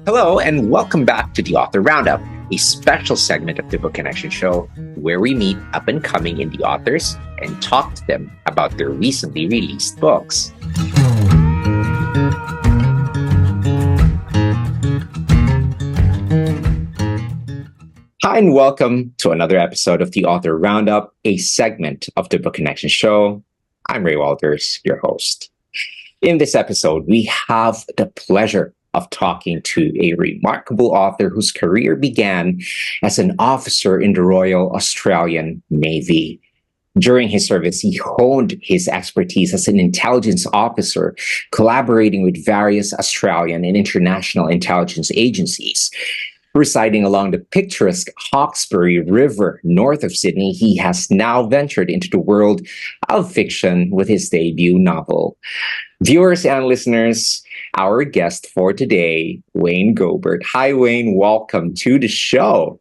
Hello, and welcome back to the Author Roundup, a special segment of the Book Connection Show where we meet up and coming indie authors and talk to them about their recently released books. Hi, and welcome to another episode of the Author Roundup, a segment of the Book Connection Show. I'm Ray Walters, your host. In this episode, we have the pleasure of talking to a remarkable author whose career began as an officer in the Royal Australian Navy. During his service, he honed his expertise as an intelligence officer, collaborating with various Australian and international intelligence agencies. Residing along the picturesque Hawkesbury River north of Sydney, he has now ventured into the world of fiction with his debut novel. Viewers and listeners, our guest for today, Wayne Gobert. Hi, Wayne. Welcome to the show.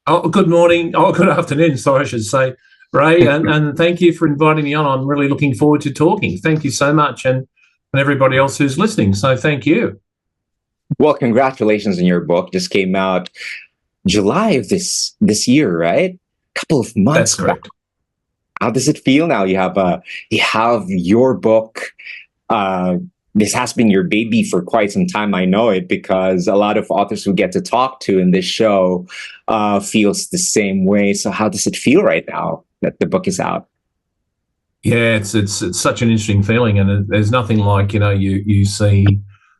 Oh, good morning. Oh, good afternoon. Sorry, I should say, Ray. And thank you for inviting me on. I'm really looking forward to talking. Thank you so much, and everybody else who's listening. So thank you. Well, congratulations on your book. Just came out July of this year, right? A couple of months. That's correct. Back. How does it feel now? You have your book. This has been your baby for quite some time. I know it because a lot of authors who get to talk to in this show feels the same way. So how does it feel right now that the book is out? Yeah, it's such an interesting feeling, and there's nothing like, you see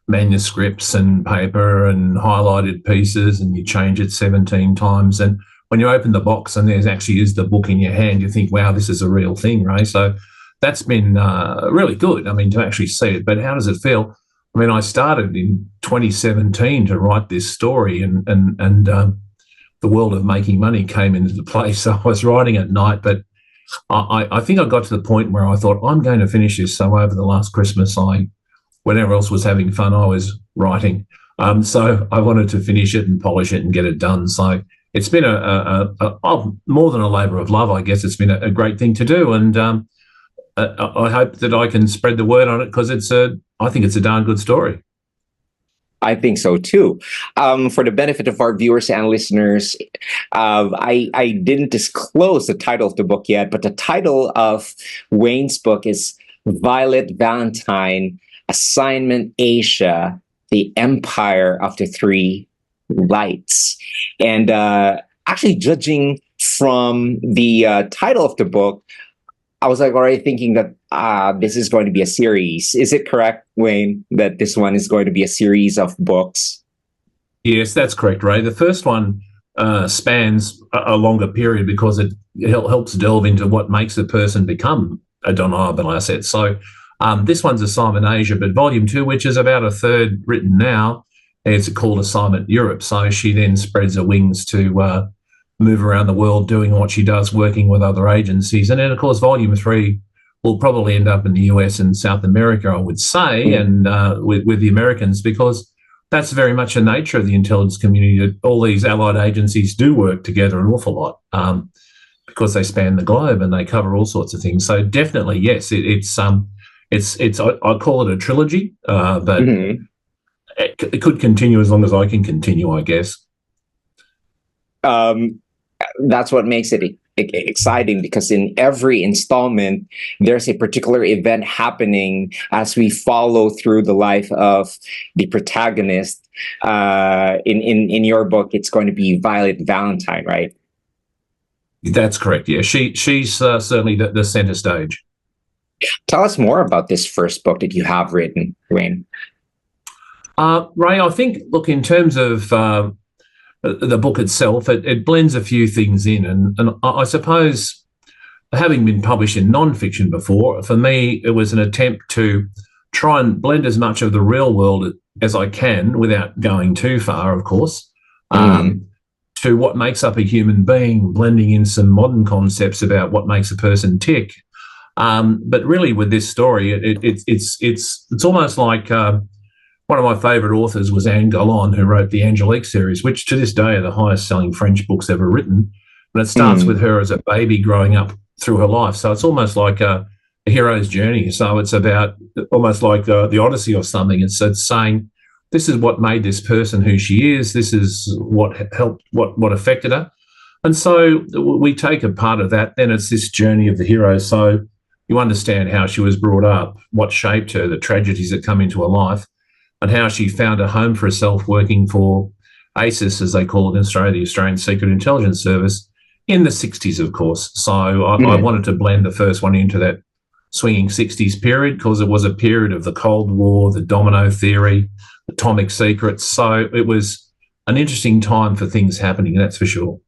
manuscripts and paper and highlighted pieces, and you change it 17 times, and when you open the box and there's actually is the book in your hand, you think, wow, this is a real thing, right? So that's been really good, to actually see it. But how does it feel? I started in 2017 to write this story, and the world of making money came into play. So I was writing at night, but I think I got to the point where I thought, I'm going to finish this. So over the last Christmas, whenever else was having fun, I was writing. So I wanted to finish it and polish it and get it done. So it's been a more than a labour of love, I guess. It's been a great thing to do, and I hope that I can spread the word on it because I think it's a darn good story. I think so too. For the benefit of our viewers and listeners, I didn't disclose the title of the book yet, but the title of Wayne's book is Violet Valentine, Assignment Asia, The Empire of the Three Lights. And actually, judging from the title of the book, I was already thinking that this is going to be a series. Is it correct, Wayne, that this one is going to be a series of books? Yes, that's correct, Ray. The first one spans a longer period because it helps delve into what makes a person become a deniable asset. So this one's Assignment Asia, but Volume 2, which is about a third written now, it's called Assignment Europe. So she then spreads her wings to move around the world doing what she does, working with other agencies. And then, of course, Volume 3 will probably end up in the US and South America, I would say, and with the Americans, because that's very much the nature of the intelligence community, that all these allied agencies do work together an awful lot because they span the globe and they cover all sorts of things. So definitely, yes, it's I call it a trilogy, but it could continue as long as I can continue, I guess. That's what makes it exciting, because in every installment, there's a particular event happening as we follow through the life of the protagonist. In your book, it's going to be Violet Valentine, right? That's correct, yeah. She's certainly the center stage. Tell us more about this first book that you have written, Wayne. Ray, I think, look, in terms of the book itself, it blends a few things in. And I suppose, having been published in non-fiction before, for me, it was an attempt to try and blend as much of the real world as I can without going too far, of course, to what makes up a human being, blending in some modern concepts about what makes a person tick. But really, with this story, it's almost like one of my favourite authors was Anne Golan, who wrote the Angelique series, which to this day are the highest-selling French books ever written. And it starts with her as a baby growing up through her life. So it's almost like a hero's journey. So it's about almost like the Odyssey or something. It's saying this is what made this person who she is. This is what helped, what affected her. And so we take a part of that. Then it's this journey of the hero. So you understand how she was brought up, what shaped her, the tragedies that come into her life, and how she found a home for herself working for ASIS, as they call it in Australia, the Australian Secret Intelligence Service, in the 60s, of course. So I wanted to blend the first one into that swinging 60s period because it was a period of the Cold War, the domino theory, atomic secrets. So it was an interesting time for things happening, that's for sure.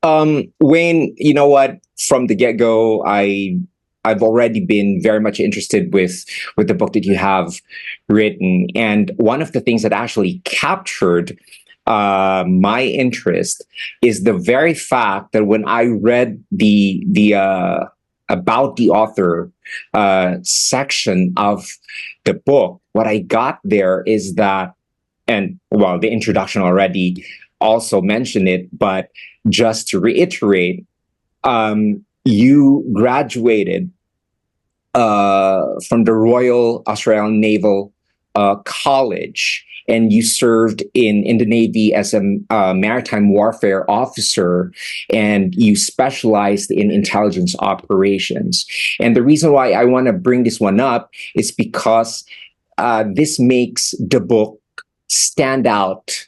Wayne, you know what? From the get-go, I've already been very much interested with the book that you have written, and one of the things that actually captured my interest is the very fact that when I read the about the author section of the book, what I got there is that, and well, the introduction already also mentioned it, but just to reiterate, you graduated from the Royal Australian Naval College, and you served in the Navy as a maritime warfare officer, and you specialized in intelligence operations. And the reason why I want to bring this one up is because this makes the book stand out.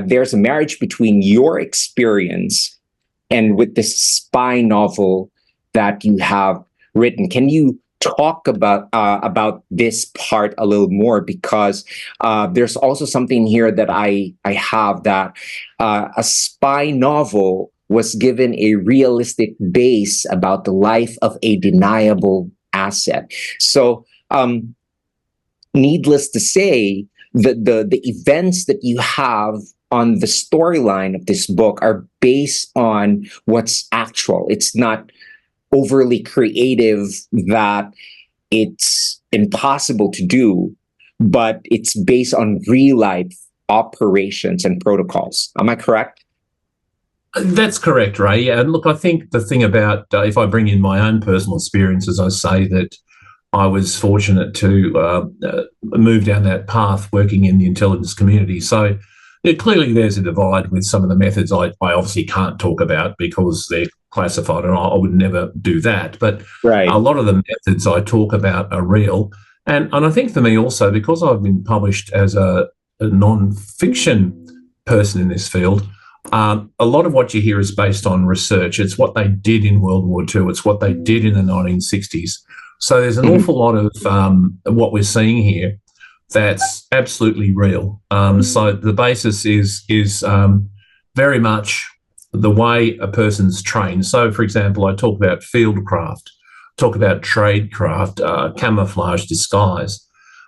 There's a marriage between your experience and with this spy novel that you have written. Can you talk about this part a little more? Because there's also something here that I have, that a spy novel was given a realistic base about the life of a deniable asset. So, needless to say, the events that you have on the storyline of this book are based on what's actual. It's not overly creative that it's impossible to do, but it's based on real life operations and protocols. Am I correct? That's correct, Ray. Yeah, and look, I think the thing about, if I bring in my own personal experiences, I say that I was fortunate to move down that path working in the intelligence community. So clearly there's a divide with some of the methods I obviously can't talk about because they're classified, and I would never do that. But Right. A lot of the methods I talk about are real. And I think for me also, because I've been published as a non-fiction person in this field, a lot of what you hear is based on research. It's what they did in World War II. It's what they did in the 1960s. So there's an awful lot of what we're seeing here that's absolutely real. So the basis is very much the way a person's trained. So, for example, I talk about fieldcraft, talk about tradecraft, camouflage, disguise,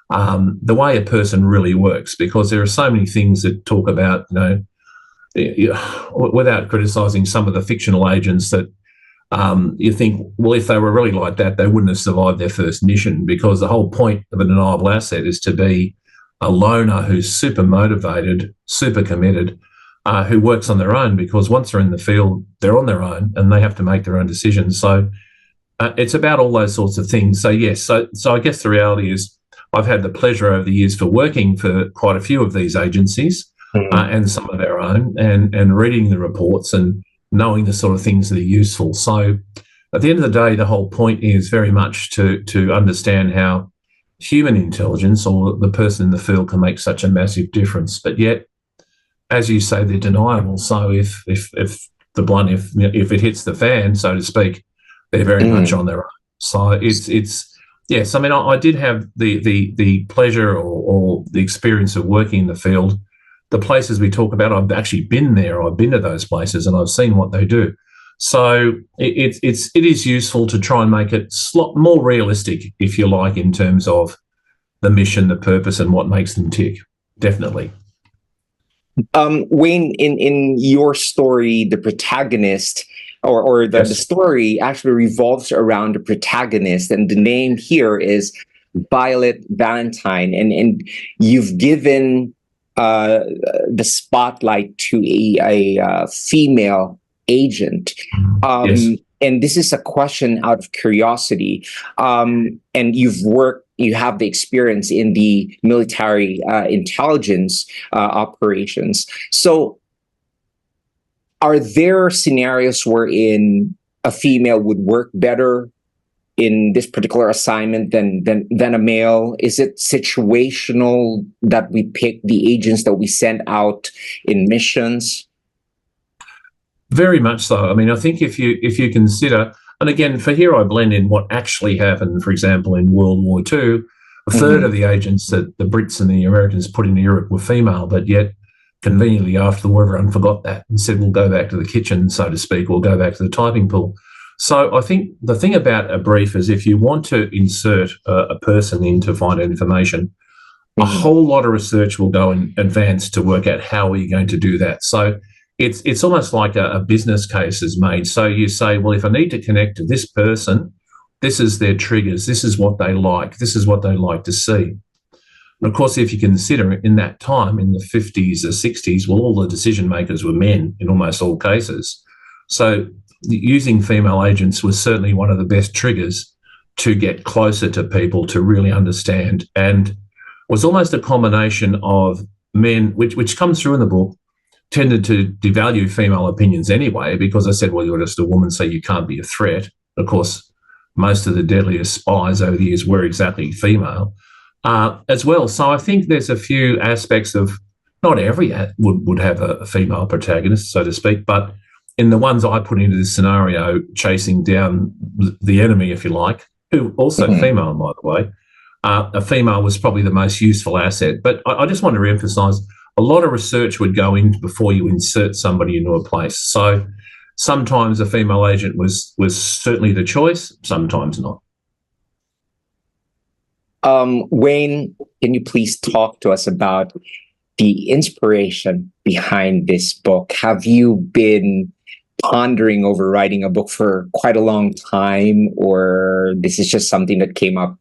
the way a person really works, because there are so many things that talk about, without criticising some of the fictional agents that you think, well, if they were really like that, they wouldn't have survived their first mission, because the whole point of a deniable asset is to be a loner who's super motivated, super committed, who works on their own, because once they're in the field, they're on their own and they have to make their own decisions. So it's about all those sorts of things. So, yes, so I guess the reality is I've had the pleasure over the years for working for quite a few of these agencies and some of our own, and reading the reports and knowing the sort of things that are useful. So at the end of the day, the whole point is very much to understand how human intelligence or the person in the field can make such a massive difference. But yet, as you say, they're deniable. So if it hits the fan, so to speak, they're very much on their own. So it's yes. I mean, I did have the pleasure or the experience of working in the field. The places we talk about, I've actually been there. I've been to those places and I've seen what they do. So it is useful to try and make it more realistic, if you like, in terms of the mission, the purpose, and what makes them tick. Definitely. Wayne, in your story, the protagonist or the story actually revolves around the protagonist, and the name here is Violet Valentine, and you've given the spotlight to a female agent. Yes. and this is a question out of curiosity. And you have the experience in the military intelligence operations. So, are there scenarios wherein a female would work better in this particular assignment than a male? Is it situational that we pick the agents that we send out in missions? Very much so. I mean, I think if you consider, and again, for here I blend in what actually happened. For example, in World War II, a third of the agents that the Brits and the Americans put into Europe were female, but yet conveniently after the war, everyone forgot that and said, we'll go back to the kitchen, so to speak, or go back to the typing pool. So I think the thing about a brief is if you want to insert a person in to find out information, a whole lot of research will go in advance to work out how are you going to do that. So it's almost like a business case is made. So you say, well, if I need to connect to this person, this is their triggers, this is what they like, this is what they like to see. And of course, if you consider in that time, in the 50s or 60s, well, all the decision makers were men in almost all cases. So using female agents was certainly one of the best triggers to get closer to people, to really understand, and was almost a combination of men, which comes through in the book, tended to devalue female opinions anyway, because I said, well, you're just a woman, so you can't be a threat. Of course, most of the deadliest spies over the years were exactly female as well. So I think there's a few aspects of, not every ad would have a female protagonist, so to speak, but in the ones I put into this scenario, chasing down the enemy, if you like, who also female, by the way, a female was probably the most useful asset. But I just want to re-emphasise, a lot of research would go in before you insert somebody into a place. So sometimes a female agent was certainly the choice, sometimes not. Wayne, can you please talk to us about the inspiration behind this book? Have you been pondering over writing a book for quite a long time, or this is just something that came up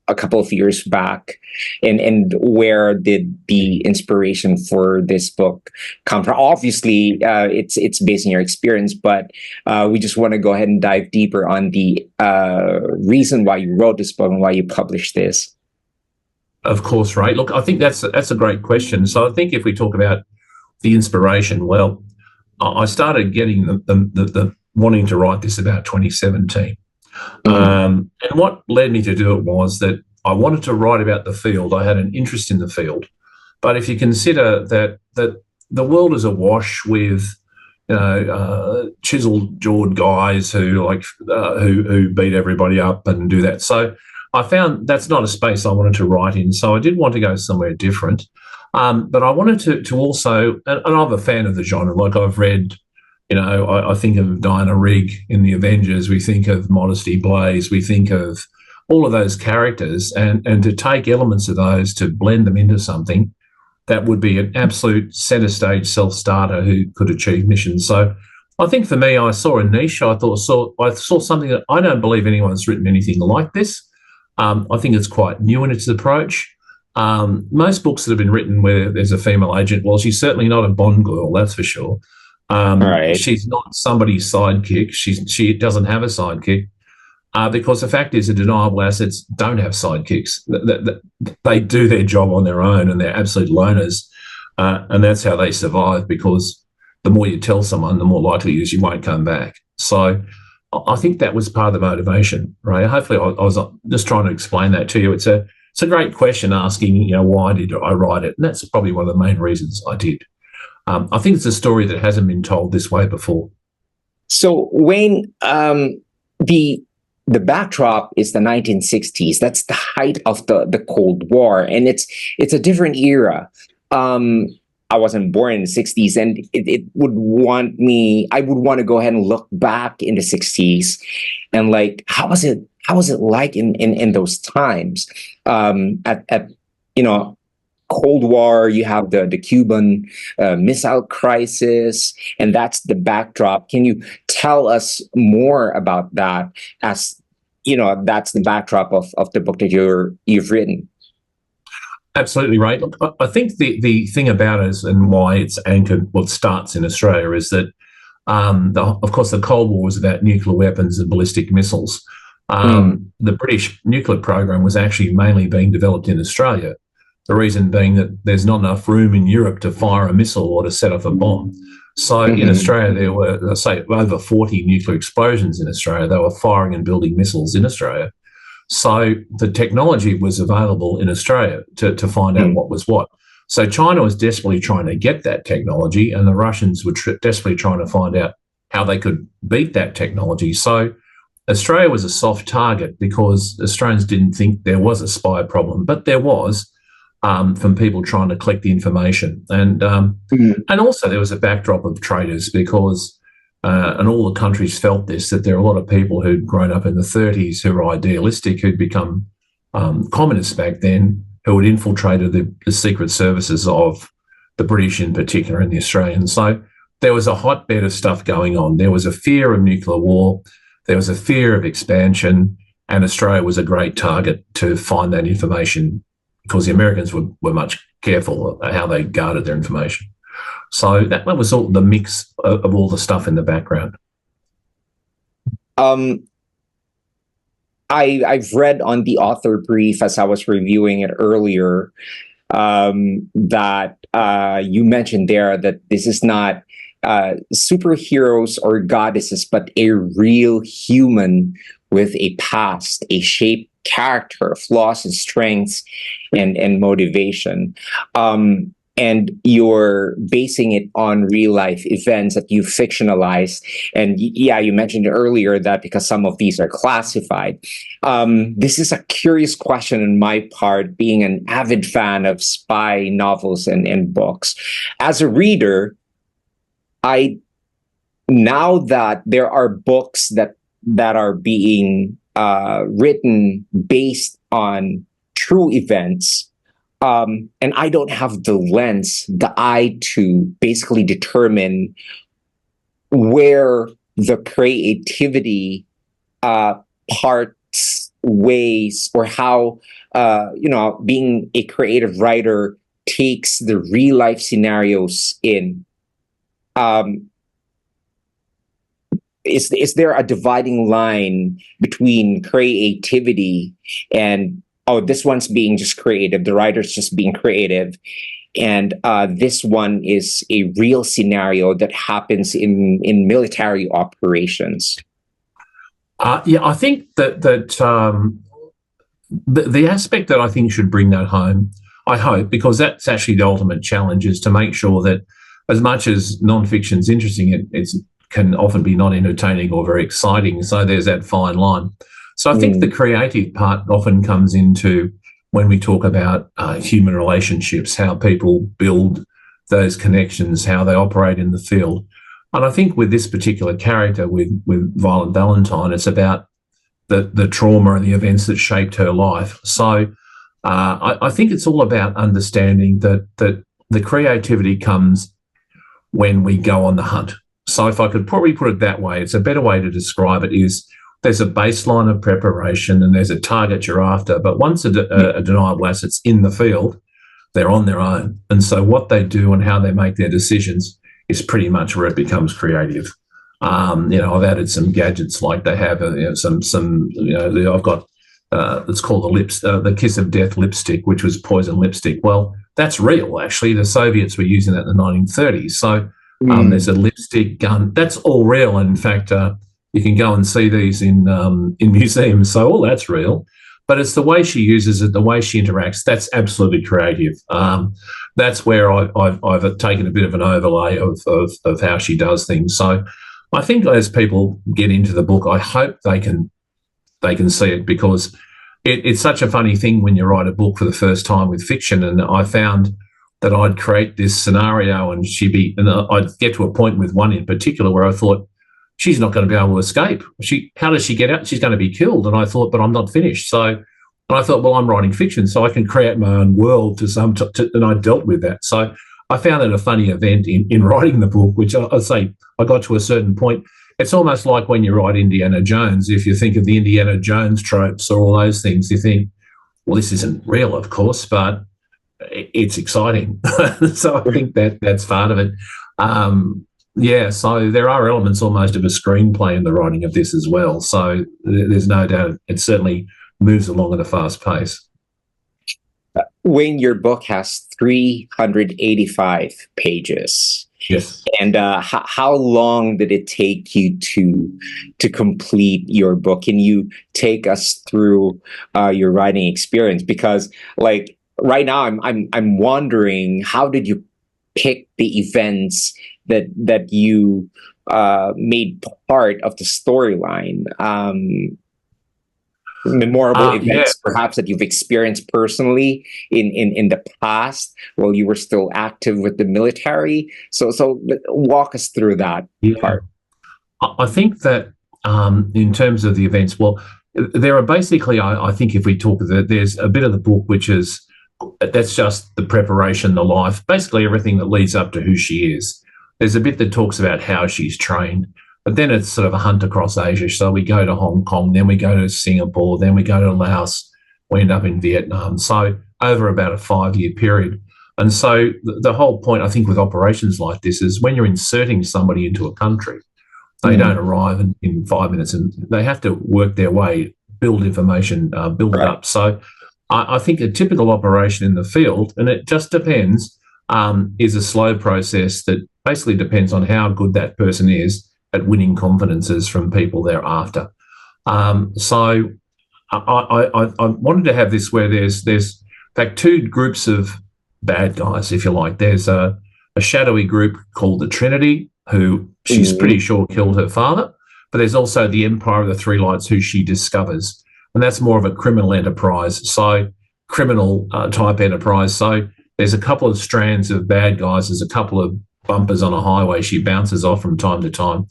a couple of years back? And where did the inspiration for this book come from? Obviously, it's based on your experience, but we just want to go ahead and dive deeper on the reason why you wrote this book and why you published this. Of course, Ray. Look, I think that's a great question. So I think if we talk about the inspiration, well, I started getting the wanting to write this about 2017. And what led me to do it was that I wanted to write about the field. I had an interest in the field. But if you consider that the world is awash with, chiseled jawed guys who beat everybody up and do that. So I found that's not a space I wanted to write in. So I did want to go somewhere different. But I wanted to also, and I'm a fan of the genre, like I've read, I think of Diana Rigg in The Avengers, we think of Modesty Blaze, we think of all of those characters, and to take elements of those to blend them into something that would be an absolute centre stage self-starter who could achieve missions. So I think for me, I saw a niche. I saw something that I don't believe anyone's written anything like this. I think it's quite new in its approach. Most books that have been written where there's a female agent, well, she's certainly not a Bond girl, that's for sure. Right. She's not somebody's sidekick. She doesn't have a sidekick because the fact is, the deniable assets don't have sidekicks. They do their job on their own, and they're absolute loners, and that's how they survive. Because the more you tell someone, the more likely it is you won't come back. So I think that was part of the motivation, right? Hopefully, I was just trying to explain that to you. It's a great question asking, why did I write it, and that's probably one of the main reasons I did. I think it's a story that hasn't been told this way before. So, Wayne, the backdrop is the 1960s. That's the height of the Cold War, and it's a different era. I wasn't born in the 60s, and I would want to go ahead and look back in the 60s and how was it like in those times? At Cold War, you have the Cuban Missile Crisis, and that's the backdrop. Can you tell us more about that? As that's the backdrop of the book that you've written. Absolutely right. Look, I think the thing about it is, and why it's anchored, what starts in Australia, is that Of course, the Cold War was about nuclear weapons and ballistic missiles. Mm, The British nuclear program was actually mainly being developed in Australia. The reason being that there's not enough room in Europe to fire a missile or to set off a bomb. So in mhm, Australia, there were, let's say, over 40 nuclear explosions in Australia. They were firing and building missiles in Australia. So the technology was available in Australia to find out mm, what was what. So China was desperately trying to get that technology, and the Russians were desperately trying to find out how they could beat that technology. So Australia was a soft target because Australians didn't think there was a spy problem, but there was, from people trying to collect the information, mm, and also there was a backdrop of traitors because, and all the countries felt this, that there are a lot of people who'd grown up in the 30s who were idealistic, who'd become communists back then, who had infiltrated the secret services of the British in particular and the Australians. So there was a hotbed of stuff going on. There was a fear of nuclear war. There was a fear of expansion, and Australia was a great target to find that information because the Americans were much careful how they guarded their information. So that was all the mix of all the stuff in the background. um, I've read on the author brief as I was reviewing it earlier, that you mentioned there that this is not superheroes or goddesses, but a real human with a past, a shaped character, flaws and strengths, and motivation. And you're basing it on real life events that you fictionalized. And yeah, you mentioned earlier that because some of these are classified. This is a curious question on my part, being an avid fan of spy novels and books. As a reader, I now that there are books that are being written based on true events, and I don't have the lens, the eye to basically determine where the creativity parts ways, or how being a creative writer takes the real life scenarios in. Um, is there a dividing line between creativity and, oh, this one's being just creative, the writer's just being creative, and this one is a real scenario that happens in military operations? Yeah, I think the aspect that I think should bring that home, I hope, because that's actually the ultimate challenge, is to make sure that as much as non-fiction is interesting, it can often be not entertaining or very exciting. So there's that fine line. So I think the Mm, creative part often comes into when we talk about human relationships, how people build those connections, how they operate in the field. And I think with this particular character, with Violet Valentine, it's about the trauma and the events that shaped her life. So I think it's all about understanding that the creativity comes when we go on the hunt. So if I could probably put it that way, it's a better way to describe it is there's a baseline of preparation and there's a target you're after. But once a deniable asset's in the field, they're on their own. And so what they do and how they make their decisions is pretty much where it becomes creative. I've added some gadgets like they have, I've got, it's called the Kiss of Death lipstick, which was poison lipstick. Well, that's real, actually. The Soviets were using that in the 1930s. So there's a mm, lipstick gun. That's all real. And in fact, you can go and see these in museums. So all that's real. But it's the way she uses it, the way she interacts. That's absolutely creative. That's where I've taken a bit of an overlay of how she does things. So I think as people get into the book, I hope they can see it, because it's such a funny thing when you write a book for the first time with fiction. And I found that I'd create this scenario and I'd get to a point with one in particular where I thought, she's not going to be able to escape. How does she get out? She's going to be killed. And I thought, but I'm not finished. And I thought, well, I'm writing fiction, so I can create my own world and I dealt with that. So I found it a funny event in writing the book, which I say I got to a certain point. It's almost like when you write Indiana Jones. If you think of the Indiana Jones tropes or all those things, you think, well, this isn't real, of course, but it's exciting. So I think that's part of it. Yeah, so there are elements almost of a screenplay in the writing of this as well. So there's no doubt it certainly moves along at a fast pace. Wayne, your book has 385 pages. Yes. And how long did it take you to complete your book? Can you take us through your writing experience? Because like right now, I'm wondering, how did you pick the events that you made part of the storyline? Memorable Yeah. events perhaps that you've experienced personally in the past while you were still active with the military. So walk us through that Yeah. part. I think that in terms of the events, well, there are basically, I think if we talk, there's a bit of the book which is, that's just the preparation, the life, basically everything that leads up to who she is. There's a bit that talks about how she's trained, but then it's sort of a hunt across Asia. So we go to Hong Kong, then we go to Singapore, then we go to Laos, we end up in Vietnam. So over about a 5-year period. And so the whole point, I think, with operations like this is when you're inserting somebody into a country, they don't arrive in 5 minutes, and they have to work their way, build information, build it up. So I think a typical operation in the field, and it just depends, is a slow process that basically depends on how good that person is at winning confidences from people they're after. So I wanted to have this where there's in fact two groups of bad guys, if you like. There's a shadowy group called the Trinity, who she's pretty sure killed her father, but there's also the Empire of the Three Lights, who she discovers, and that's more of a criminal enterprise, so criminal type enterprise. So there's a couple of strands of bad guys. There's a couple of bumpers on a highway she bounces off from time to time.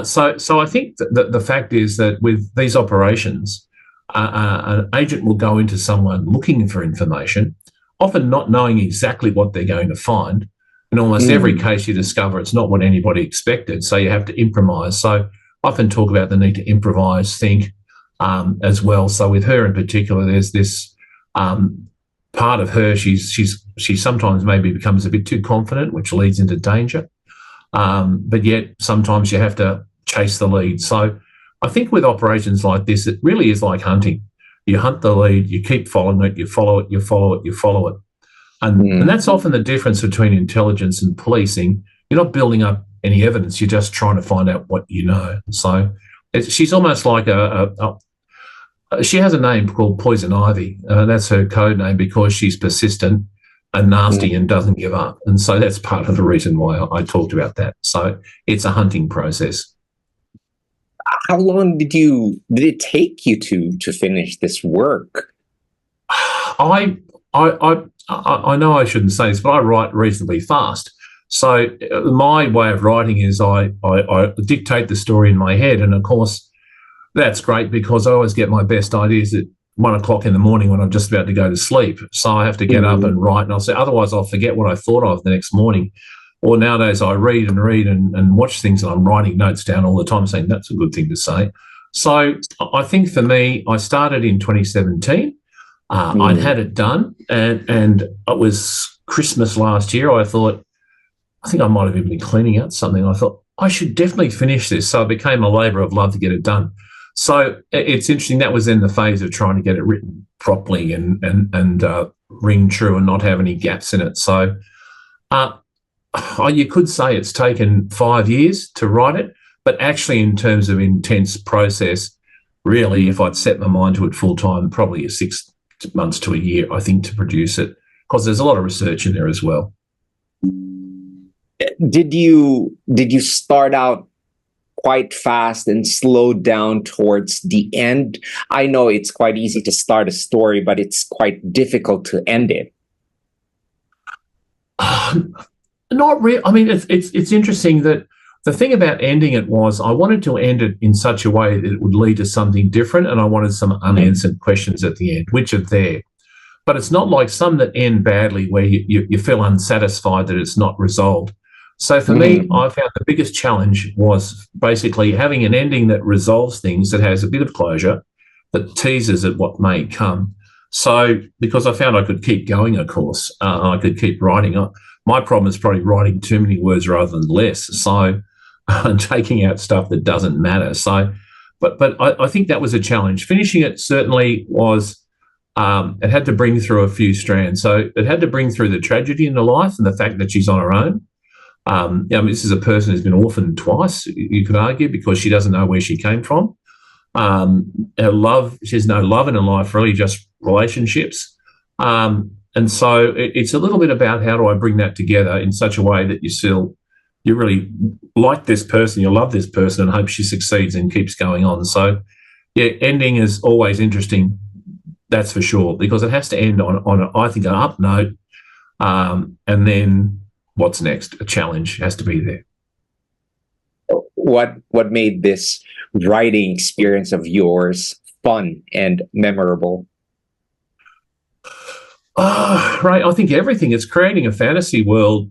So I think that the fact is that with these operations, an agent will go into someone looking for information, often not knowing exactly what they're going to find. In almost every case you discover it's not what anybody expected, so you have to improvise. So I often talk about the need to improvise, think as well. So with her in particular, there's this part of her, she sometimes maybe becomes a bit too confident, which leads into danger. But yet sometimes you have to chase the lead. So I think with operations like this, it really is like hunting. You hunt the lead, you keep following it, you follow it, you follow it, you follow it. And that's often the difference between intelligence and policing. You're not building up any evidence, you're just trying to find out what you know. So she's almost like she has a name called Poison Ivy. That's her code name because she's persistent and nasty and doesn't give up. And so that's part of the reason why I talked about that. So it's a hunting process. How long did it take you to finish this work? I know I shouldn't say this, but I write reasonably fast. So my way of writing is I dictate the story in my head, and of course that's great because I always get my best ideas at 1 o'clock in the morning when I'm just about to go to sleep. So I have to get up and write, and I'll say otherwise I'll forget what I thought of the next morning. Or nowadays I read and watch things, and I'm writing notes down all the time saying that's a good thing to say. So I think for me, I started in 2017. I'd had it done, and it was Christmas last year. I think I might have even been cleaning out something. I thought I should definitely finish this. So it became a labour of love to get it done. So it's interesting. That was in the phase of trying to get it written properly and ring true and not have any gaps in it. So you could say it's taken 5 years to write it, but actually in terms of intense process, really, if I'd set my mind to it full time, probably 6 months to a year, I think, to produce it, because there's a lot of research in there as well. Did you start out quite fast and slow down towards the end? I know it's quite easy to start a story, but it's quite difficult to end it. Not really. I mean, it's interesting that the thing about ending it was I wanted to end it in such a way that it would lead to something different, and I wanted some unanswered questions at the end, which are there. But it's not like some that end badly where you feel unsatisfied that it's not resolved. So for me, I found the biggest challenge was basically having an ending that resolves things, that has a bit of closure, that teases at what may come. So because I found I could keep going, of course, I could keep writing. my problem is probably writing too many words rather than less. So taking out stuff that doesn't matter. So, but I think that was a challenge. Finishing it certainly was. It had to bring through a few strands. So it had to bring through the tragedy in her life and the fact that she's on her own. This is a person who's been orphaned twice, you could argue, because she doesn't know where she came from. Her love, she has no love in her life, really, just relationships. And so it's a little bit about how do I bring that together in such a way that you really like this person, you love this person, and hope she succeeds and keeps going on. So, yeah, ending is always interesting, that's for sure, because it has to end on I think, an up note, and then what's next? A challenge has to be there. What made this writing experience of yours fun and memorable? Right. I think everything. It's creating a fantasy world.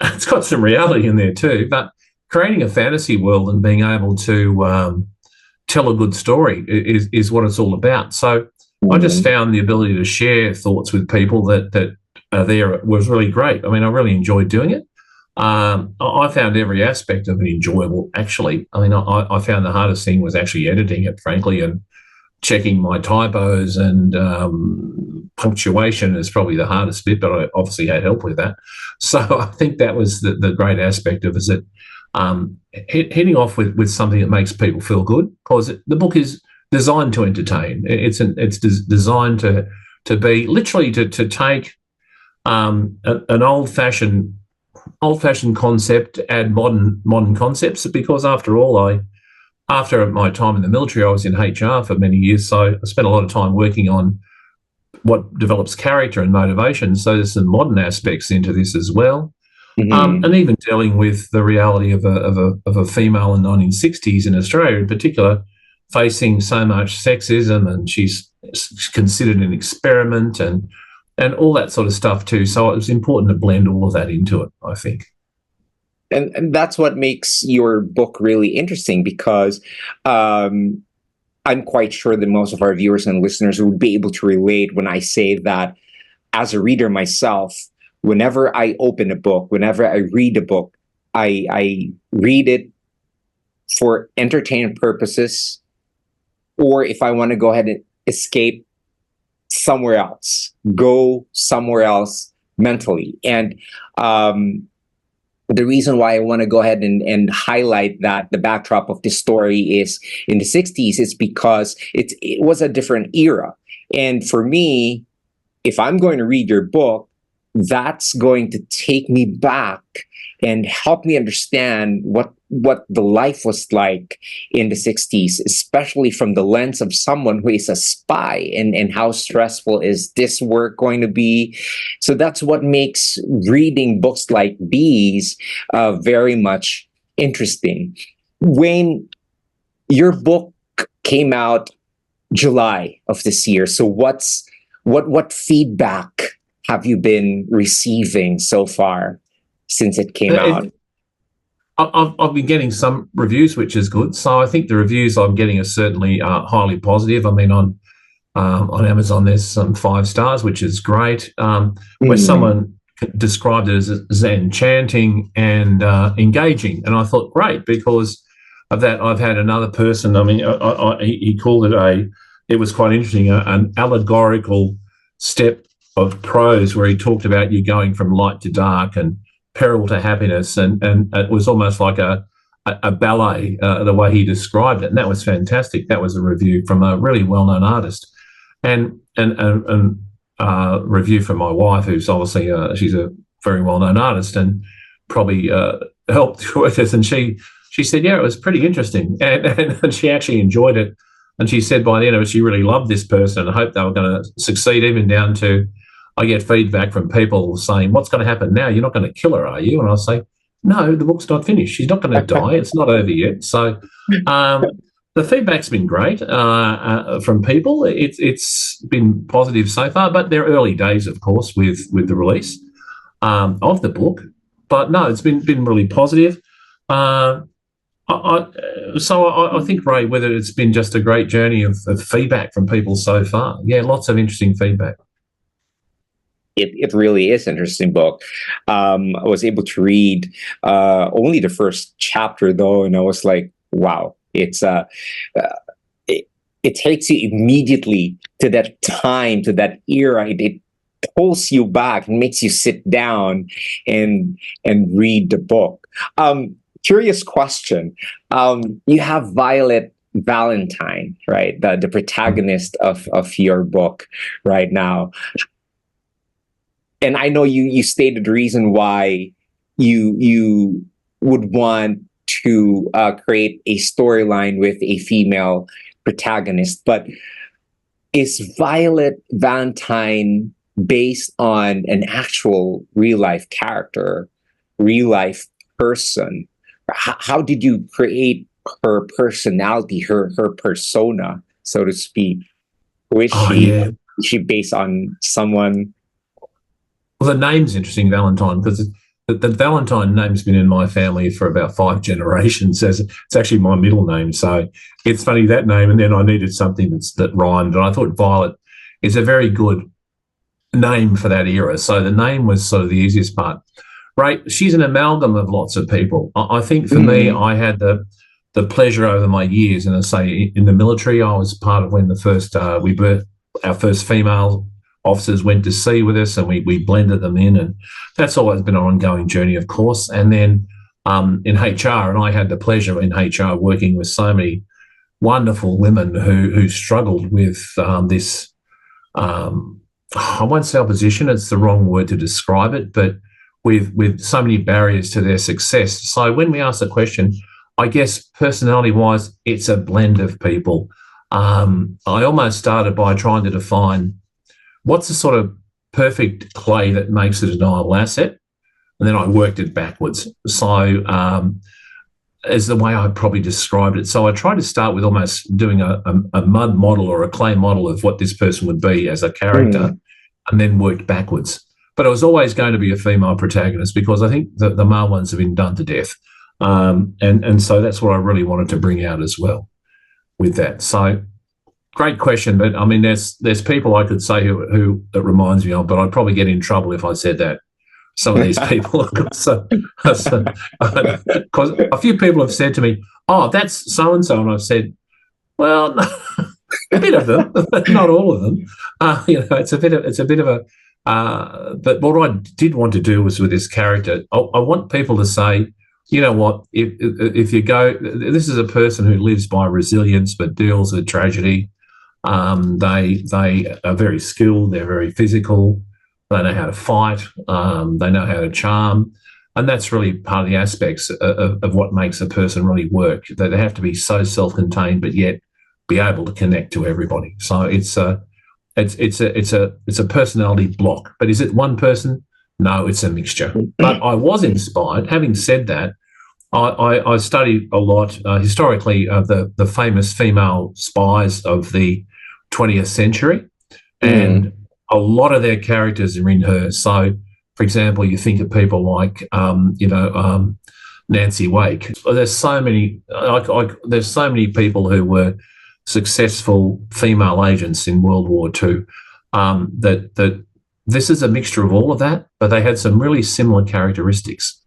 It's got some reality in there too, but creating a fantasy world and being able to tell a good story is what it's all about. So I just found the ability to share thoughts with people that are there was really great. I mean, I really enjoyed doing it. I found every aspect of it enjoyable, actually. I mean, I found the hardest thing was actually editing it, frankly, and checking my typos and punctuation is probably the hardest bit, but I obviously had help with that. So I think that was the great aspect of it, is that heading off with something that makes people feel good, because the book is designed to entertain. It's designed to be literally to take an old-fashioned concept, add modern concepts, because after all, after my time in the military, I was in HR for many years, so I spent a lot of time working on what develops character and motivation. So there's some modern aspects into this as well, and even dealing with the reality of a female in the 1960s in Australia, in particular, facing so much sexism, and she's considered an experiment and all that sort of stuff too. So it was important to blend all of that into it, I think. And that's what makes your book really interesting, because I'm quite sure that most of our viewers and listeners would be able to relate when I say that as a reader myself, whenever I open a book, whenever I read a book, I read it for entertainment purposes, or if I want to go ahead and escape somewhere else, go somewhere else mentally. And the reason why I want to go ahead and highlight that the backdrop of this story is in the 60s is because it was a different era. And for me, if I'm going to read your book, that's going to take me back and help me understand what the life was like in the 60s, especially from the lens of someone who is a spy, and how stressful is this work going to be. So that's what makes reading books like these very much interesting. Wayne, your book came out July of this year. So what feedback have you been receiving so far since it came out? I've been getting some reviews, which is good. So I think the reviews I'm getting are certainly highly positive. I mean, on Amazon, there's some 5 stars, which is great. Where someone described it as enchanting and engaging, and I thought, great, because of that. I've had another person. I mean, he called it it was quite interesting, an allegorical step of prose, where he talked about you going from light to dark and peril to happiness, and it was almost like a ballet, the way he described it, and that was fantastic. That was a review from a really well-known artist, and review from my wife, who's obviously she's a very well-known artist and probably helped with us, and she said, yeah, it was pretty interesting, and she actually enjoyed it, and she said by the end of it she really loved this person and hoped they were going to succeed, even down to, I get feedback from people saying, what's going to happen now? You're not going to kill her, are you? And I say, no, the book's not finished. She's not going to die. It's not over yet. So the feedback's been great from people. It's been positive so far, but they're early days, of course, with the release of the book. But no, it's been really positive. So I think, Ray, whether it's been just a great journey of feedback from people so far. Yeah, lots of interesting feedback. it really is an interesting book. I was able to read only the first chapter though, and I was like, wow, it takes you immediately to that time, to that era. It pulls you back and makes you sit down and read the book. Curious question. You have Violet Valentine, right? The protagonist of your book right now. And I know you stated the reason why you would want to create a storyline with a female protagonist, but is Violet Valentine based on an actual real life character, real life person? How did you create her personality, her persona, so to speak? Was Yeah. she based on someone? Well, the name's interesting, Valentine, because the Valentine name's been in my family for about 5 generations. It's actually my middle name. So it's funny, that name, and then I needed something that rhymed. And I thought Violet is a very good name for that era. So the name was sort of the easiest part. Right. She's an amalgam of lots of people. I think for me, I had the pleasure over my years, and I say in the military, I was part of when the first, our first female officers went to sea with us, and we blended them in, and that's always been an ongoing journey, of course. And then in HR, and I had the pleasure in HR working with so many wonderful women who struggled with this. I won't say opposition; it's the wrong word to describe it, but with so many barriers to their success. So when we ask the question, I guess personality-wise, it's a blend of people. I almost started by trying to define what's the sort of perfect clay that makes a deniable asset, and then I worked it backwards. So as the way I probably described it. So I tried to start with almost doing a mud model or a clay model of what this person would be as a character, and then worked backwards. But it was always going to be a female protagonist, because I think the male ones have been done to death. And so that's what I really wanted to bring out as well with that. So great question. But I mean, there's people I could say who it reminds me of, but I'd probably get in trouble if I said that. Some of these people, because a few people have said to me, "Oh, that's so and so," and I've said, "Well, no, a bit of them, but not all of them." It's a bit of a. But what I did want to do was with this character, I want people to say, you know what, if you go, this is a person who lives by resilience but deals with tragedy. They are very skilled. They're very physical. They know how to fight. They know how to charm. And that's really part of the aspects of what makes a person really work. They have to be so self-contained, but yet be able to connect to everybody. So it's a personality block. But is it one person? No, it's a mixture. But I was inspired. Having said that, I studied a lot historically the famous female spies of the 20th century, and a lot of their characters are in her. So, for example, you think of people like Nancy Wake. There's so many. There's so many people who were successful female agents in World War II. That this is a mixture of all of that, but they had some really similar characteristics,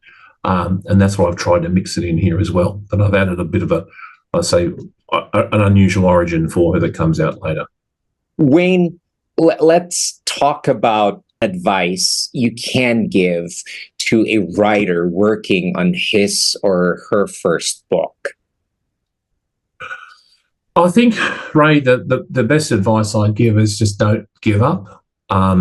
and that's why I've tried to mix it in here as well. But I've added a bit of an unusual origin for her that comes out later. Wayne, let's talk about advice you can give to a writer working on his or her first book. I think, Ray, the best advice I give is just don't give up.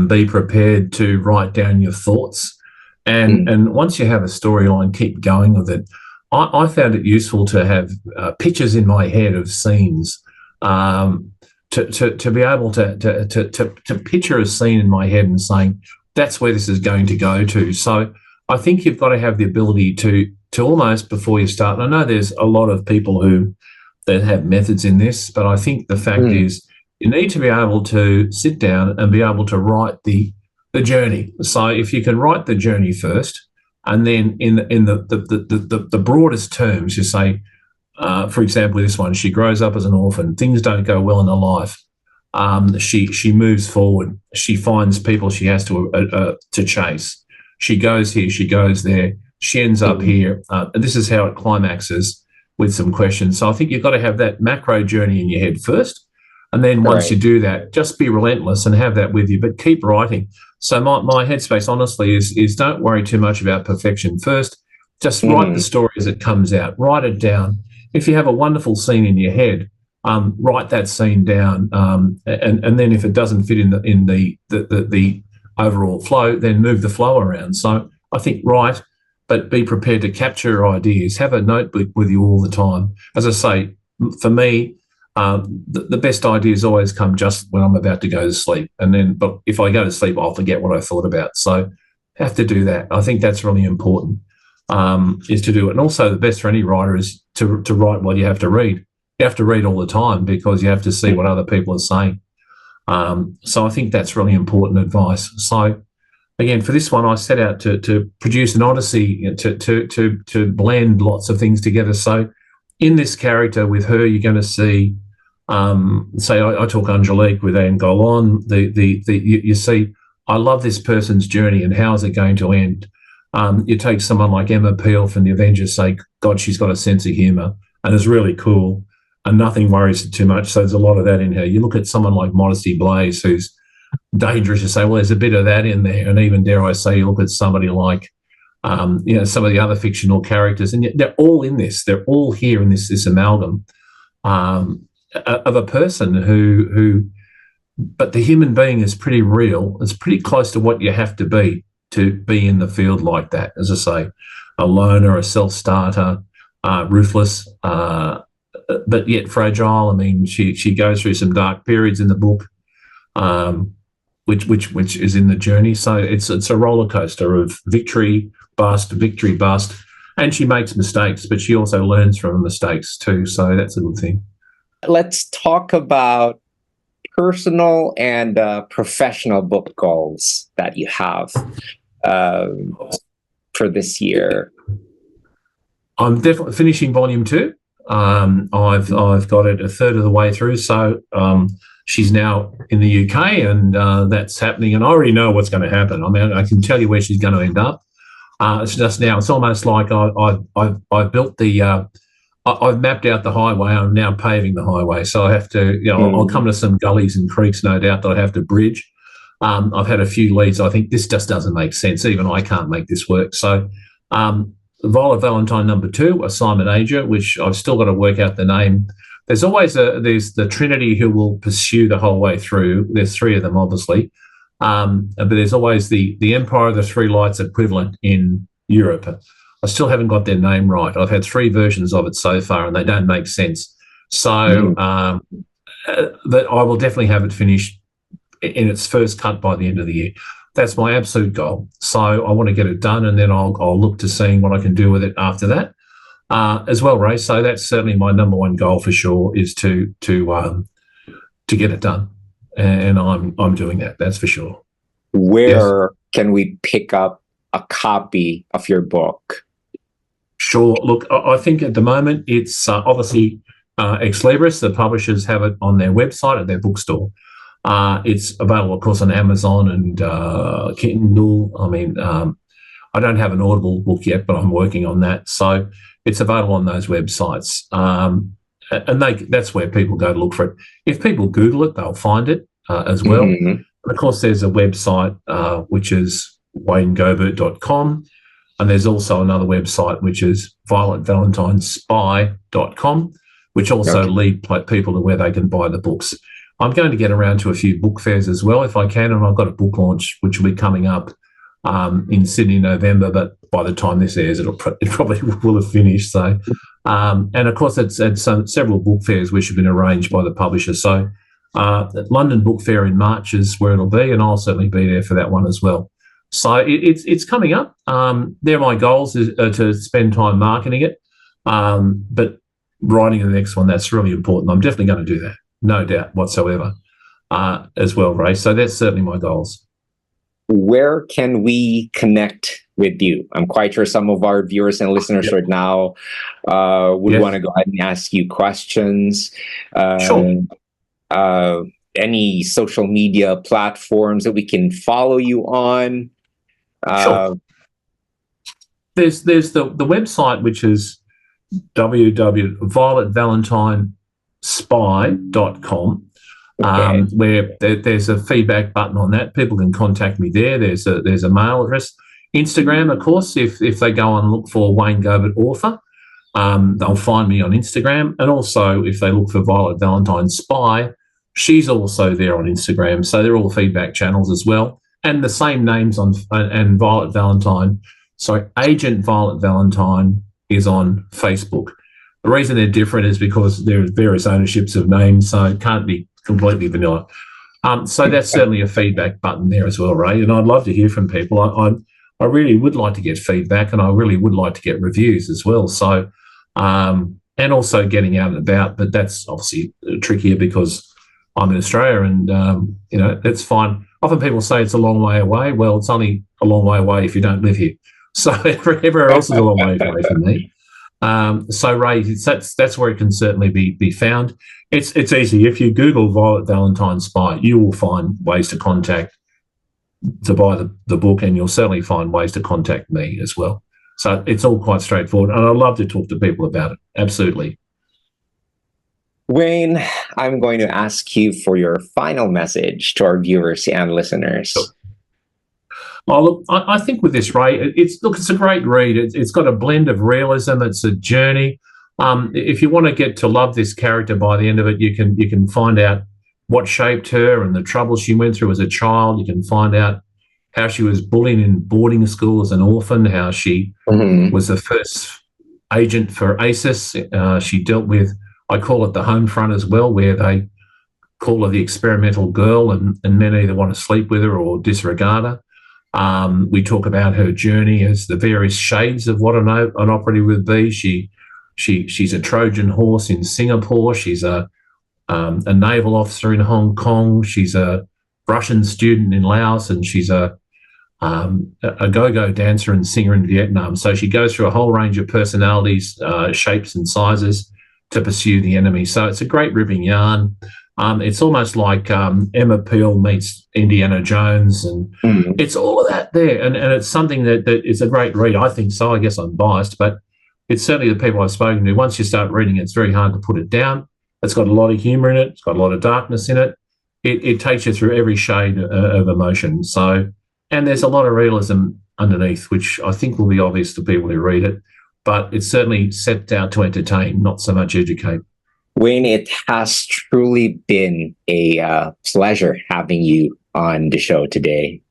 Be prepared to write down your thoughts. And once you have a storyline, keep going with it. I found it useful to have pictures in my head of scenes, to be able to picture a scene in my head and saying, that's where this is going to go to. So I think you've got to have the ability to almost, before you start, and I know there's a lot of people that have methods in this, but I think the fact is you need to be able to sit down and be able to write the journey. So if you can write the journey first, and then in the broadest terms, you say, for example, this one, she grows up as an orphan. Things don't go well in her life. She moves forward. She finds people she has to chase. She goes here. She goes there. She ends up here. And this is how it climaxes with some questions. So I think you've got to have that macro journey in your head first. And then once you do that, just be relentless and have that with you, but keep writing. So my headspace, honestly, is don't worry too much about perfection first. Just write the story as it comes out. Write it down. If you have a wonderful scene in your head, write that scene down. And then if it doesn't fit in the overall flow, then move the flow around. So I think write, but be prepared to capture ideas. Have a notebook with you all the time. As I say, for me, the best ideas always come just when I'm about to go to sleep. But if I go to sleep, I'll forget what I thought about. So have to do that. I think that's really important, is to do it. And also the best for any writer is to write while you have to read. You have to read all the time because you have to see what other people are saying. So I think that's really important advice. So again, for this one, I set out to produce an odyssey, to blend lots of things together. So in this character with her, you're going to see, say I talk Angelique with Anne Golan. You see, I love this person's journey and how is it going to end? You take someone like Emma Peel from the Avengers, say, God, she's got a sense of humour and is really cool and nothing worries her too much. So there's a lot of that in her. You look at someone like Modesty Blaze, who's dangerous. You say, well, there's a bit of that in there. And even, dare I say, you look at somebody like, some of the other fictional characters, and yet they're all in this. They're all here in this amalgam of a person who, but the human being is pretty real. It's pretty close to what you have to be in the field like that. As I say, a loner, a self-starter, ruthless, but yet fragile. I mean, she goes through some dark periods in the book, which is in the journey. So it's a roller coaster of victory, bust, and she makes mistakes, but she also learns from her mistakes too. So that's a good thing. Let's talk about personal and professional book goals that you have for this year. I'm definitely finishing volume 2. I've got it a third of the way through. So she's now in the UK, and that's happening. And I already know what's going to happen. I mean, I can tell you where she's going to end up. It's just now. It's almost like I've built the. I've mapped out the highway. I'm now paving the highway. So I have to. I'll come to some gullies and creeks, no doubt, that I have to bridge. I've had a few leads. I think this just doesn't make sense. Even I can't make this work. So. Violet Valentine #2, Assignment Asia, which I've still got to work out the name. There's always there's the Trinity who will pursue the whole way through. There's 3 of them, obviously, but there's always the Empire of the Three Lights equivalent in Europe. I still haven't got their name right. I've had 3 versions of it so far, and they don't make sense. So, but I will definitely have it finished in its first cut by the end of the year. That's my absolute goal. So I want to get it done, and then I'll look to seeing what I can do with it after that as well, Ray. So that's certainly my number one goal for sure, is to get it done, and I'm doing that. That's for sure. Where can we pick up a copy of your book? Sure. Look, I think at the moment it's obviously Ex Libris. The publishers have it on their website at their bookstore. It's available, of course, on Amazon and Kindle. I mean, I don't have an Audible book yet, but I'm working on that. So it's available on those websites. And that's where people go to look for it. If people Google it, they'll find it as well. And of course, there's a website, which is waynegobert.com. And there's also another website, which is violetvalentinesspy.com, which also lead people to where they can buy the books. I'm going to get around to a few book fairs as well, if I can, and I've got a book launch which will be coming up in Sydney in November, but by the time this airs, it probably will have finished. So, and of course, it's several book fairs which have been arranged by the publisher. So, London Book Fair in March is where it'll be, and I'll certainly be there for that one as well. So it's coming up. They're my goals, is to spend time marketing it, but writing the next one, that's really important. I'm definitely going to do that. No doubt whatsoever, as well, Ray. So that's certainly my goals. Where can we connect with you? I'm quite sure some of our viewers and listeners right now would want to go ahead and ask you questions. Sure. any social media platforms that we can follow you on? Sure. There's the website, which is www.violetvalentinesspy.com, Okay. where there's a feedback button on that. People can contact me there. There's a mail address. Instagram, of course, if they go and look for Wayne Gobert author, they'll find me on Instagram. And also, if they look for Violet Valentine Spy, she's also there on Instagram. So they're all feedback channels as well. And the same names and Violet Valentine. So Agent Violet Valentine is on Facebook. The reason they're different is because there are various ownerships of names, so it can't be completely vanilla. So that's certainly a feedback button there as well, Ray. And I'd love to hear from people. I really would like to get feedback, and I really would like to get reviews as well. So, and also getting out and about, but that's obviously trickier because I'm in Australia, and that's fine. Often people say it's a long way away. Well, it's only a long way away if you don't live here. So everywhere else is a long way away from me. So Ray, that's where it can certainly be found. It's easy. If you Google Violet Valentine Spy, you will find ways to contact to buy the book, and you'll certainly find ways to contact me as well. So it's all quite straightforward, and I'd love to talk to people about it. Absolutely. Wayne, I'm going to ask you for your final message to our viewers and listeners. Sure. Oh, look, I think with this, Ray, it's a great read. It's got a blend of realism. It's a journey. If you want to get to love this character by the end of it, you can find out what shaped her and the trouble she went through as a child. You can find out how she was bullied in boarding school as an orphan, how she was the first agent for ISIS. She dealt with, I call it the home front as well, where they call her the experimental girl, and men either want to sleep with her or disregard her. We talk about her journey as the various shades of what an operative would be. She's a Trojan horse in Singapore. She's a naval officer in Hong Kong. She's a Russian student in Laos, and she's a go-go dancer and singer in Vietnam. So she goes through a whole range of personalities, shapes and sizes to pursue the enemy. So it's a great ripping yarn. It's almost like Emma Peel meets Indiana Jones, and it's all of that there. And it's something that is a great read. I think so. I guess I'm biased, but it's certainly the people I've spoken to. Once you start reading it, it's very hard to put it down. It's got a lot of humour in it. It's got a lot of darkness in it. It takes you through every shade of emotion. So, and there's a lot of realism underneath, which I think will be obvious to people who read it. But it's certainly set out to entertain, not so much educate. Wayne, it has truly been a pleasure having you on the show today.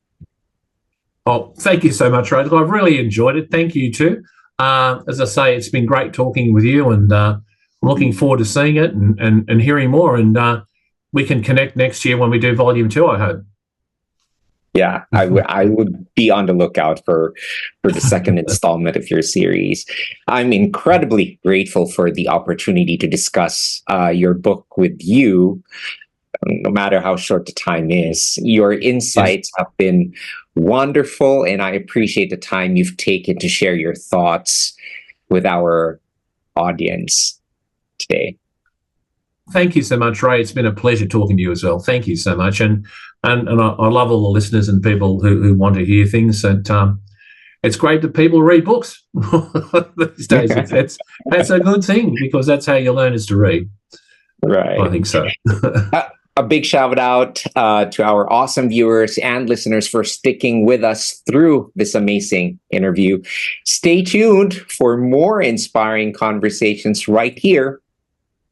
Oh, thank you so much, Ray. I've really enjoyed it. Thank you too. As I say, it's been great talking with you, and I'm looking forward to seeing it and hearing more. And we can connect next year when we do Volume 2, I hope. Yeah, I would be on the lookout for the second installment of your series. I'm incredibly grateful for the opportunity to discuss your book with you, no matter how short the time is. Your insights have been wonderful, and I appreciate the time you've taken to share your thoughts with our audience today. Thank you so much, Ray. It's been a pleasure talking to you as well. Thank you so much. And I love all the listeners and people who want to hear things. That it's great that people read books these days. That's a good thing, because that's how you learn, is to read. Right. I think so. A big shout out to our awesome viewers and listeners for sticking with us through this amazing interview. Stay tuned for more inspiring conversations right here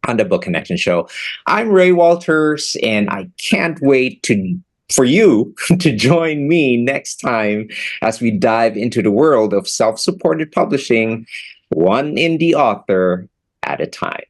on the Book Connection Show. I'm Ray Walters, and I can't wait for you to join me next time as we dive into the world of self-supported publishing, one indie author at a time.